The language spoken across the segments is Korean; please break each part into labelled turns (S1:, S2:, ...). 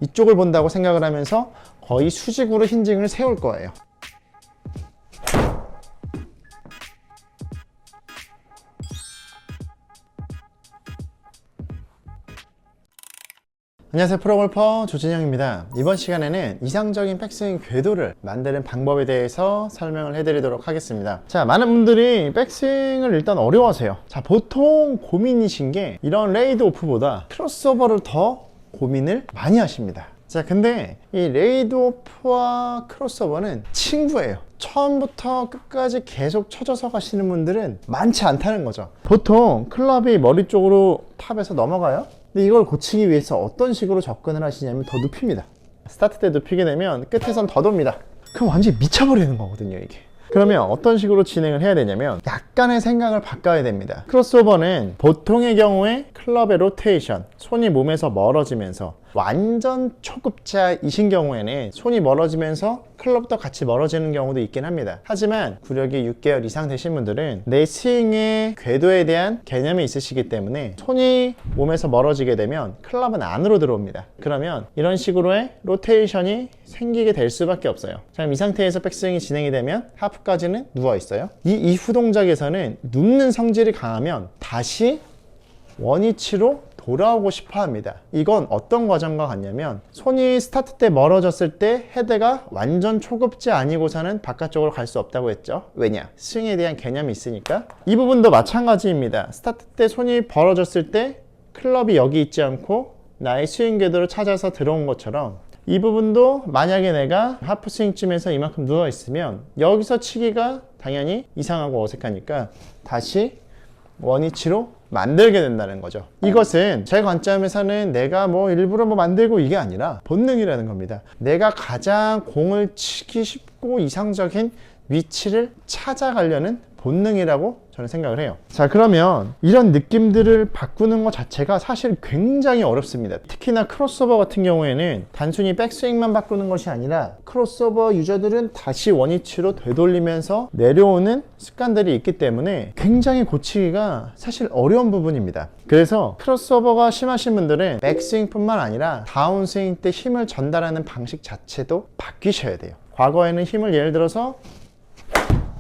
S1: 이쪽을 본다고 생각을 하면서 거의 수직으로 힌징을 세울 거예요. 안녕하세요, 프로골퍼 조진영입니다. 이번 시간에는 이상적인 백스윙 궤도를 만드는 방법에 대해서 설명을 해드리도록 하겠습니다. 자, 많은 분들이 백스윙을 일단 어려워하세요. 자, 보통 고민이신 게 이런 레이드 오프보다 크로스오버를 더 고민을 많이 하십니다. 자, 근데 이 레이드 오프와 크로스오버는 친구예요. 처음부터 끝까지 계속 쳐져서 가시는 분들은 많지 않다는 거죠. 보통 클럽이 머리 쪽으로 탑에서 넘어가요. 근데 이걸 고치기 위해서 어떤 식으로 접근을 하시냐면 더 눕힙니다. 스타트 때 눕히게 되면 끝에선 더 돕니다. 그럼 완전히 미쳐버리는 거거든요, 이게. 그러면 어떤 식으로 진행을 해야 되냐면 약간의 생각을 바꿔야 됩니다. 크로스오버는 보통의 경우에 클럽의 로테이션, 손이 몸에서 멀어지면서, 완전 초급자이신 경우에는 손이 멀어지면서 클럽도 같이 멀어지는 경우도 있긴 합니다. 하지만 구력이 6개월 이상 되신 분들은 내 스윙의 궤도에 대한 개념이 있으시기 때문에 손이 몸에서 멀어지게 되면 클럽은 안으로 들어옵니다. 그러면 이런 식으로의 로테이션이 생기게 될 수밖에 없어요. 자, 그럼 이 상태에서 백스윙이 진행이 되면 하프까지는 누워 있어요. 이 이후 동작에서는 눕는 성질이 강하면 다시 원위치로 돌아오고 싶어 합니다. 이건 어떤 과정과 같냐면 손이 스타트 때 멀어졌을 때 헤드가 완전 초급자 아니고서는 바깥쪽으로 갈 수 없다고 했죠. 왜냐? 스윙에 대한 개념이 있으니까. 이 부분도 마찬가지입니다. 스타트 때 손이 벌어졌을 때 클럽이 여기 있지 않고 나의 스윙 궤도를 찾아서 들어온 것처럼 이 부분도 만약에 내가 하프 스윙쯤에서 이만큼 누워 있으면 여기서 치기가 당연히 이상하고 어색하니까 다시 원위치로 만들게 된다는 거죠. 이것은 제 관점에서는 내가 일부러 만들고 이게 아니라 본능이라는 겁니다. 내가 가장 공을 치기 쉽고 이상적인 위치를 찾아가려는 본능이라고 저는 생각을 해요. 자, 그러면 이런 느낌들을 바꾸는 것 자체가 사실 굉장히 어렵습니다. 특히나 크로스오버 같은 경우에는 단순히 백스윙만 바꾸는 것이 아니라 크로스오버 유저들은 다시 원위치로 되돌리면서 내려오는 습관들이 있기 때문에 굉장히 고치기가 사실 어려운 부분입니다. 그래서 크로스오버가 심하신 분들은 백스윙뿐만 아니라 다운스윙 때 힘을 전달하는 방식 자체도 바뀌셔야 돼요. 과거에는 힘을 예를 들어서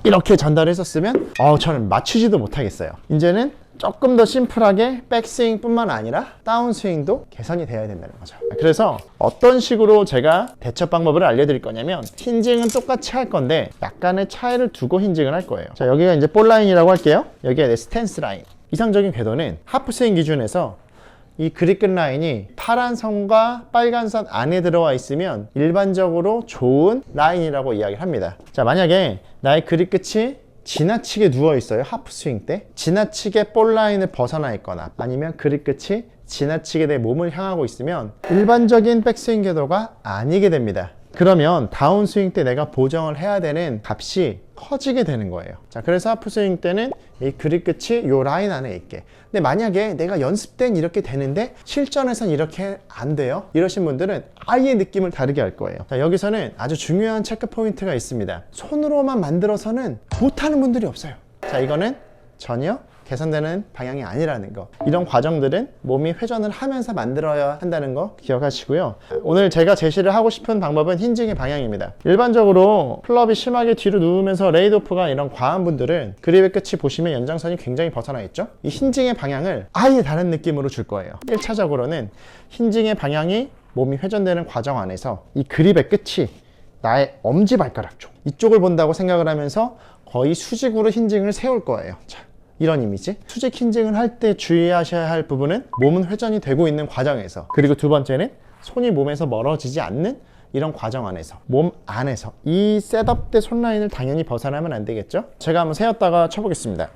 S1: 이렇게 전달했었으면 저는 맞추지도 못하겠어요. 이제는 조금 더 심플하게 백스윙 뿐만 아니라 다운스윙도 개선이 되어야 된다는 거죠. 그래서 어떤 식으로 제가 대처 방법을 알려드릴 거냐면 힌징은 똑같이 할 건데 약간의 차이를 두고 힌징을 할 거예요. 자, 여기가 이제 볼 라인이라고 할게요. 여기가 내 스탠스 라인. 이상적인 궤도는 하프 스윙 기준에서 이 그립 끝 라인이 파란 선과 빨간 선 안에 들어와 있으면 일반적으로 좋은 라인이라고 이야기를 합니다. 자, 만약에 나의 그립 끝이 지나치게 누워 있어요. 하프 스윙 때 지나치게 볼 라인을 벗어나 있거나 아니면 그립 끝이 지나치게 내 몸을 향하고 있으면 일반적인 백스윙 궤도가 아니게 됩니다. 그러면 다운스윙 때 내가 보정을 해야 되는 값이 커지게 되는 거예요. 자, 그래서 하프스윙 때는 이 그립 끝이 요 라인 안에 있게. 근데 만약에 내가 연습 땐 이렇게 되는데 실전에선 이렇게 안 돼요? 이러신 분들은 아예 느낌을 다르게 할 거예요. 자, 여기서는 아주 중요한 체크 포인트가 있습니다. 손으로만 만들어서는 못하는 분들이 없어요. 자, 이거는 전혀 개선되는 방향이 아니라는 거. 이런 과정들은 몸이 회전을 하면서 만들어야 한다는 거 기억하시고요. 오늘 제가 제시를 하고 싶은 방법은 힌징의 방향입니다. 일반적으로 클럽이 심하게 뒤로 누우면서 레이드 오프가 이런 과한 분들은 그립의 끝이 보시면 연장선이 굉장히 벗어나 있죠. 이 힌징의 방향을 아예 다른 느낌으로 줄 거예요. 1차적으로는 힌징의 방향이 몸이 회전되는 과정 안에서 이 그립의 끝이 나의 엄지발가락 쪽 이쪽을 본다고 생각을 하면서 거의 수직으로 힌징을 세울 거예요. 자, 이런 이미지. 수직 힌징을 할 때 주의하셔야 할 부분은 몸은 회전이 되고 있는 과정에서, 그리고 두 번째는 손이 몸에서 멀어지지 않는 이런 과정 안에서, 몸 안에서 이 셋업 때 손 라인을 당연히 벗어나면 안 되겠죠. 제가 한번 세웠다가 쳐보겠습니다.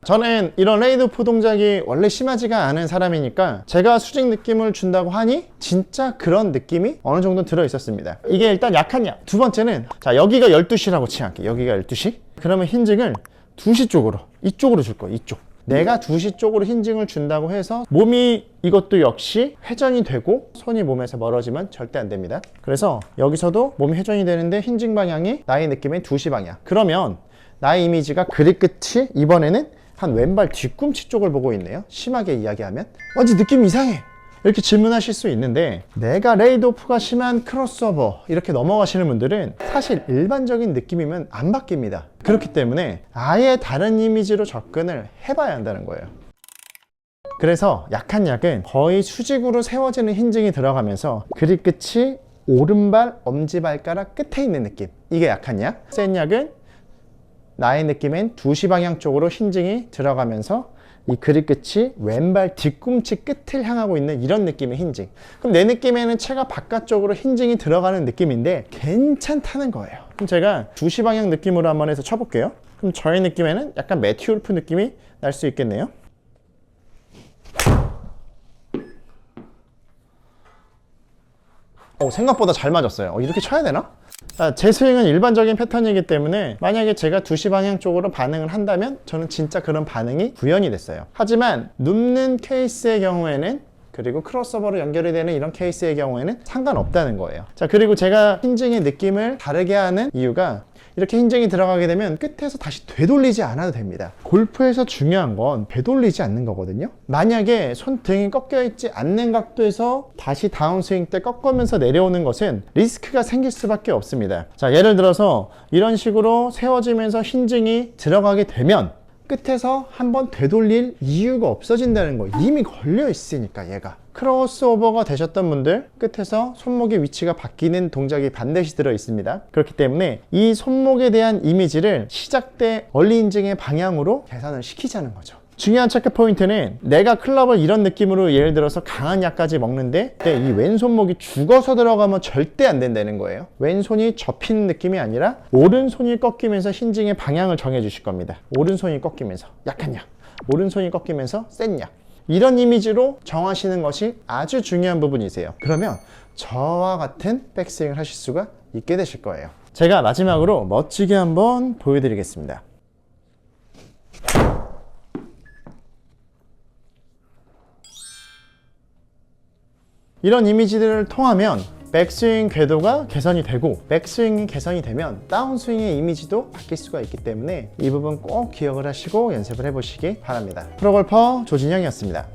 S1: 저는 이런 레이드 오프 동작이 원래 심하지가 않은 사람이니까 제가 수직 느낌을 준다고 하니 진짜 그런 느낌이 어느 정도 들어 있었습니다. 이게 일단 약한 약. 두 번째는, 자, 여기가 12시라고 치할게요. 여기가 12시. 그러면 힌징을 2시 쪽으로, 이쪽으로 줄 거예요. 이쪽. 내가 2시 쪽으로 힌징을 준다고 해서 몸이 이것도 역시 회전이 되고 손이 몸에서 멀어지면 절대 안 됩니다. 그래서 여기서도 몸이 회전이 되는데 힌징 방향이 나의 느낌의 2시 방향. 그러면 나의 이미지가 그립 끝이 이번에는 한 왼발 뒤꿈치 쪽을 보고 있네요. 심하게 이야기하면 완전 느낌이 이상해 이렇게 질문하실 수 있는데, 내가 레이드오프가 심한 크로스오버 이렇게 넘어가시는 분들은 사실 일반적인 느낌이면 안 바뀝니다. 그렇기 때문에 아예 다른 이미지로 접근을 해봐야 한다는 거예요. 그래서 약한 약은 거의 수직으로 세워지는 힌징이 들어가면서 그립 끝이 오른발 엄지발가락 끝에 있는 느낌, 이게 약한 약. 센 약은 나의 느낌엔 2시 방향 쪽으로 힌징이 들어가면서 이 그립 끝이 왼발 뒤꿈치 끝을 향하고 있는 이런 느낌의 힌징. 그럼 내 느낌에는 채가 바깥쪽으로 힌징이 들어가는 느낌인데 괜찮다는 거예요. 그럼 제가 2시 방향 느낌으로 한번 해서 쳐볼게요. 그럼 저의 느낌에는 약간 매튜 울프 느낌이 날 수 있겠네요. 생각보다 잘 맞았어요. 이렇게 쳐야 되나? 제 스윙은 일반적인 패턴이기 때문에 만약에 제가 2시 방향 쪽으로 반응을 한다면 저는 진짜 그런 반응이 구현이 됐어요. 하지만 눕는 케이스의 경우에는, 그리고 크로스오버로 연결이 되는 이런 케이스의 경우에는 상관없다는 거예요. 자, 그리고 제가 힌징의 느낌을 다르게 하는 이유가, 이렇게 힌징이 들어가게 되면 끝에서 다시 되돌리지 않아도 됩니다. 골프에서 중요한 건 되돌리지 않는 거거든요. 만약에 손등이 꺾여 있지 않는 각도에서 다시 다운스윙 때 꺾으면서 내려오는 것은 리스크가 생길 수밖에 없습니다. 자, 예를 들어서 이런 식으로 세워지면서 힌징이 들어가게 되면 끝에서 한번 되돌릴 이유가 없어진다는 거. 이미 걸려 있으니까. 얘가 크로스오버가 되셨던 분들 끝에서 손목의 위치가 바뀌는 동작이 반드시 들어 있습니다. 그렇기 때문에 이 손목에 대한 이미지를 시작 때 얼리 힌징의 방향으로 계산을 시키자는 거죠. 중요한 체크 포인트는, 내가 클럽을 이런 느낌으로 예를 들어서 강한 약까지 먹는데 이 왼손목이 죽어서 들어가면 절대 안 된다는 거예요. 왼손이 접히는 느낌이 아니라 오른손이 꺾이면서 힌징의 방향을 정해 주실 겁니다. 오른손이 꺾이면서 약한 약, 오른손이 꺾이면서 센 약, 이런 이미지로 정하시는 것이 아주 중요한 부분이세요. 그러면 저와 같은 백스윙을 하실 수가 있게 되실 거예요. 제가 마지막으로 멋지게 한번 보여드리겠습니다. 이런 이미지들을 통하면 백스윙 궤도가 개선이 되고, 백스윙이 개선이 되면 다운스윙의 이미지도 바뀔 수가 있기 때문에 이 부분 꼭 기억을 하시고 연습을 해보시기 바랍니다. 프로골퍼 조진영이었습니다.